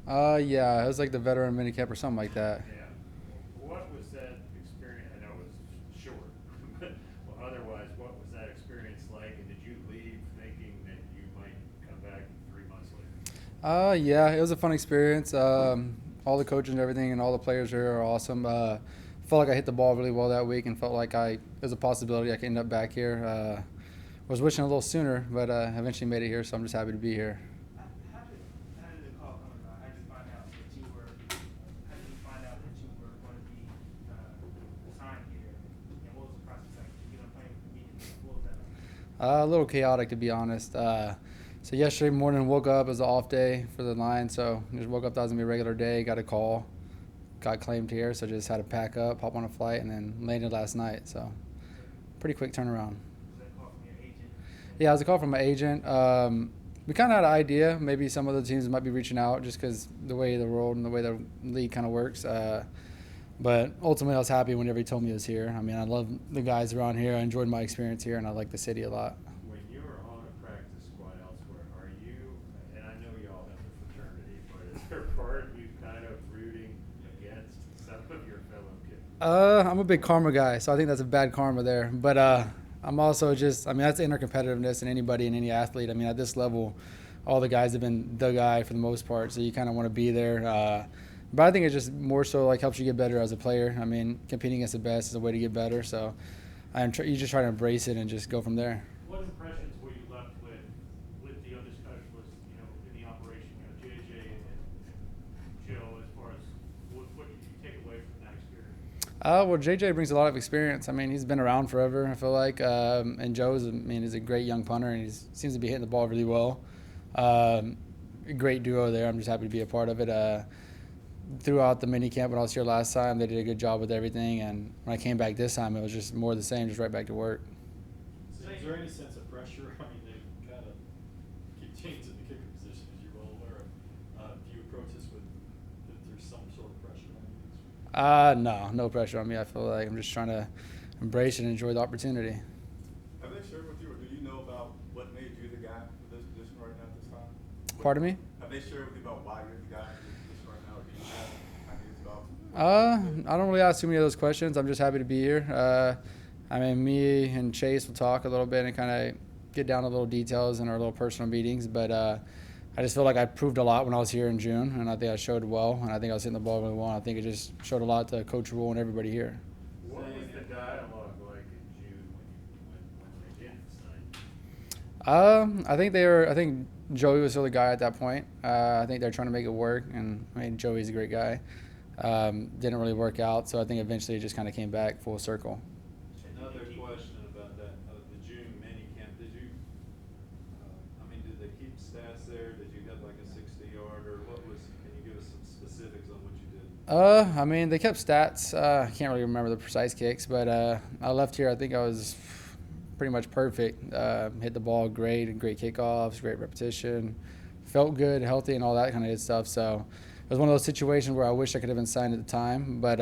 Yeah, it was like the veteran minicamp or something like that. Yeah. What was that experience? I know it was short, but well, otherwise, what was that experience like? And did you leave thinking that you might come back 3 months later? Yeah, it was a fun experience. All the coaches and everything and all the players here are awesome. Felt like I hit the ball really well that week and felt like there's a possibility I could end up back here. Was wishing a little sooner, but eventually made it here, so I'm just happy to be here. How did the call come about? How did you find out that you were? How did you find out that you were going to be assigned here? And what was the process like? Did you get on a plane immediately? What was that like? A little chaotic, to be honest. So yesterday morning, woke up. It was an off day for the line, so just woke up. Thought it was gonna be a regular day. Got a call, got claimed here, so just had to pack up, hop on a flight, and then landed last night. So pretty quick turnaround. Was that a call from your agent? Yeah, it was a call from my agent. We kind of had an idea. Maybe some of the teams might be reaching out just because the way the world and the way the league kind of works. But ultimately, I was happy whenever he told me he was here. I mean, I love the guys around here. I enjoyed my experience here, and I like the city a lot. When you're on a practice squad elsewhere, are you, and I know y'all have the fraternity, but is there part of you kind of rooting against some of your fellow kids? I'm a big karma guy, so I think that's a bad karma there. But I'm also just, I mean, that's inner competitiveness in anybody and any athlete. I mean, at this level, all the guys have been the guy for the most part, so you kind of want to be there. But I think it just more so like helps you get better as a player. I mean, competing against the best is a way to get better. So you just try to embrace it and just go from there. What impressions were you left with the other specialists, in the operation, JJ and Joe, as far as what did you take away from that experience? Well, JJ brings a lot of experience. I mean, he's been around forever, I feel like. And Joe's, I mean, he's a great young punter, and he seems to be hitting the ball really well. A great duo there. I'm just happy to be a part of it. Throughout the mini camp when I was here last time, they did a good job with everything. And when I came back this time, it was just more of the same, just right back to work. Is there any sense of pressure? I mean, they kind of keep changing the kicker position, as you're well aware of. Do you approach this with that there's some sort of pressure on you? No pressure on me. I feel like I'm just trying to embrace it and enjoy the opportunity. Have they shared with you, or do you know about what made you the guy for this position right now at this time? Pardon me? Have they shared with you about why you're the guy for this position right now, or do you have ideas about? I don't really ask too many of those questions. I'm just happy to be here. I mean, me and Chase will talk a little bit and kind of get down to little details in our little personal meetings. But I just feel like I proved a lot when I was here in June, and I think I showed well. And I think I was hitting the ball really well. And I think it just showed a lot to Coach Rule and everybody here. What was the dialogue like in June when they did sign? I think Joey was still the guy at that point. I think they're trying to make it work, and I mean Joey's a great guy. Didn't really work out, so I think eventually it just kind of came back full circle. Another question about that, the June mini camp, did you, did they keep stats there? Did you have like a 60-yard, or can you give us some specifics on what you did? I mean, they kept stats. I can't really remember the precise kicks, but I left here. I think I was pretty much perfect. Hit the ball great kickoffs, great repetition. Felt good, healthy, and all that kind of good stuff. So it was one of those situations where I wish I could have been signed at the time, but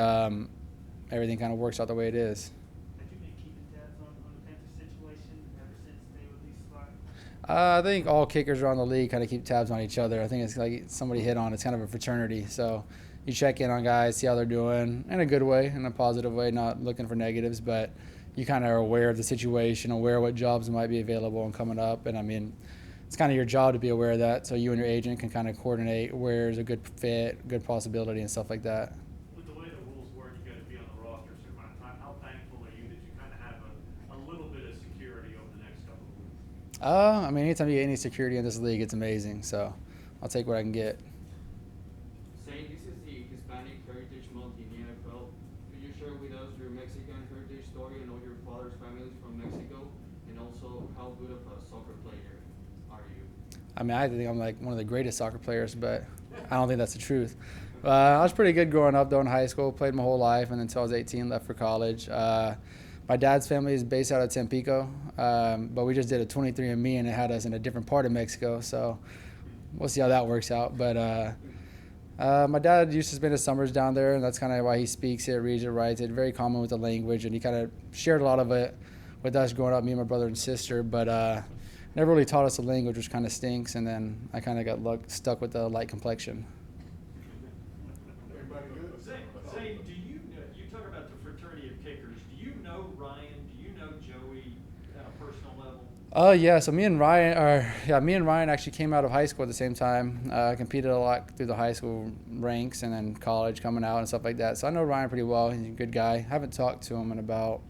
everything kind of works out the way it is. Have you been keeping tabs on the Panthers situation ever since they released Slot? I think all kickers around the league kind of keep tabs on each other. I think it's like somebody hit on. It's kind of a fraternity. So you check in on guys, see how they're doing in a good way, in a positive way, not looking for negatives, but you kind of are aware of the situation, aware of what jobs might be available and coming up. And I mean, it's kind of your job to be aware of that, so you and your agent can kind of coordinate where's a good fit, good possibility, and stuff like that. With the way the rules work, you got to be on the roster a certain amount of time. How thankful are you that you kind of have a little bit of security over the next couple of weeks? I mean, anytime you get any security in this league, it's amazing. So I'll take what I can get. Zane, this is the Hispanic Heritage Month in the NFL. Could you share with us your Mexican heritage story and all your father's family is from Mexico, and also how good of a soccer player are you? I mean, I think I'm like one of the greatest soccer players, but I don't think that's the truth. I was pretty good growing up, though, in high school. Played my whole life, and until I was 18, left for college. My dad's family is based out of Tampico, but we just did a 23andMe, and it had us in a different part of Mexico. So we'll see how that works out. But my dad used to spend his summers down there, and that's kind of why he speaks it, reads it, writes it. Very common with the language, and he kind of shared a lot of it with us growing up, me and my brother and sister. But never really taught us the language, which kind of stinks. And then I kind of got stuck with the light complexion. Yeah. So me and Ryan actually came out of high school at the same time. Competed a lot through the high school ranks and then college coming out and stuff like that. So I know Ryan pretty well. He's a good guy. Haven't talked to him in about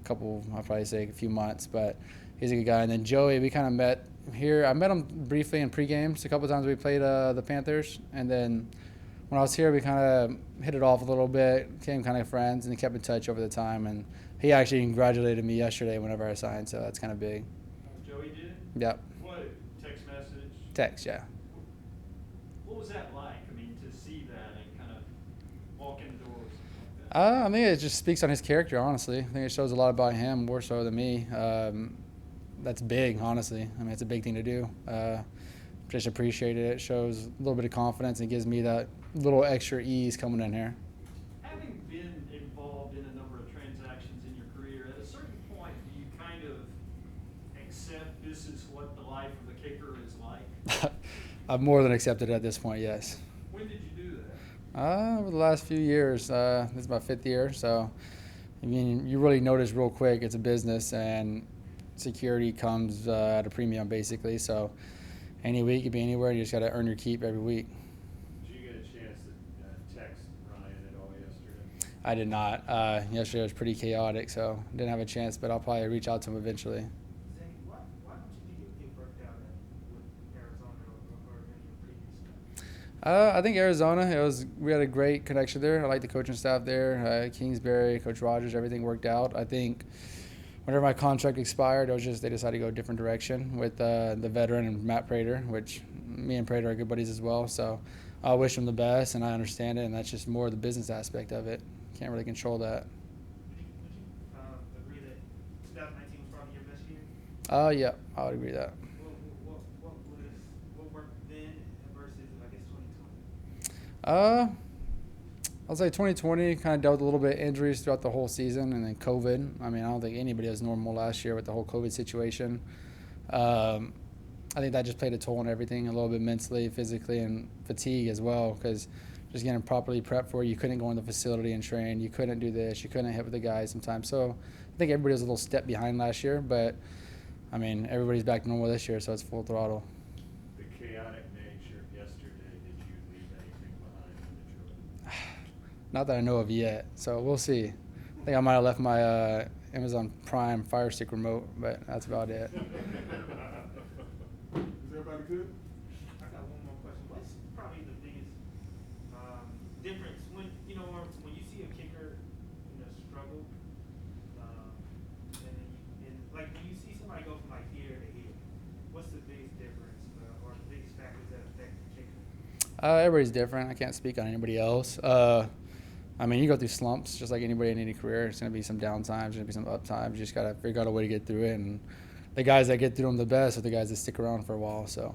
I'll probably say a few months, but he's a good guy. And then Joey, we kind of met here. I met him briefly in pre-games. A couple of times we played the Panthers, and then when I was here, we kind of hit it off a little bit, became kind of friends, and kept in touch over the time. And he actually congratulated me yesterday whenever I signed, so that's kind of big. Joey did? Yep. What, text message? Text, yeah. What was that like? I mean, to see that and kind of walk in the doors like that? I think it just speaks on his character, honestly. I think it shows a lot about him, more so than me. That's big, honestly. I mean, it's a big thing to do. Just appreciate it. It shows a little bit of confidence and gives me that little extra ease coming in here. Having been involved in a number of transactions in your career, at a certain point, do you kind of accept this is what the life of a kicker is like? I've more than accepted it at this point, yes. When did you do that? Over the last few years. This is my 5th year, so I mean, you really notice real quick it's a business and security comes at a premium, basically. So any week, you could be anywhere, you just got to earn your keep every week. Did you get a chance to text Ryan at all yesterday? I did not. Yesterday was pretty chaotic, so didn't have a chance, but I'll probably reach out to him eventually. Zane, why don't you think it worked out with Arizona or in your previous stuff? I think Arizona, we had a great connection there. I like the coaching staff there. Kingsbury, Coach Rogers, everything worked out. I think whenever my contract expired, they decided to go a different direction with the veteran and Matt Prater, which me and Prater are good buddies as well. So I wish him the best, and I understand it, and that's just more the business aspect of it. Can't really control that. Would you agree that 2019 was probably your best year? Yeah, I would agree with that. What worked then versus, I guess, 2020? I'll say 2020 kind of dealt with a little bit of injuries throughout the whole season, and then COVID. I mean, I don't think anybody was normal last year with the whole COVID situation. I think that just played a toll on everything, a little bit mentally, physically, and fatigue as well, because just getting properly prepped for it, you couldn't go in the facility and train. You couldn't do this. You couldn't hit with the guys sometimes. So I think everybody was a little step behind last year, but, I mean, everybody's back to normal this year, so it's full throttle. The chaotic nature of yesterday, did you leave anything behind in Detroit? Not that I know of yet, so we'll see. I think I might have left my Amazon Prime Fire Stick remote, but that's about it. Is everybody good? I got one more question. What's probably the biggest difference when you see a kicker struggle, and like when you see somebody go from like here to here, what's the biggest difference or the biggest factors that affect the kicker? Everybody's different. I can't speak on anybody else. I mean, you go through slumps just like anybody in any career. It's going to be some down times, there's going to be some up times. You just got to figure out a way to get through it. And the guys that get through them the best are the guys that stick around for a while. So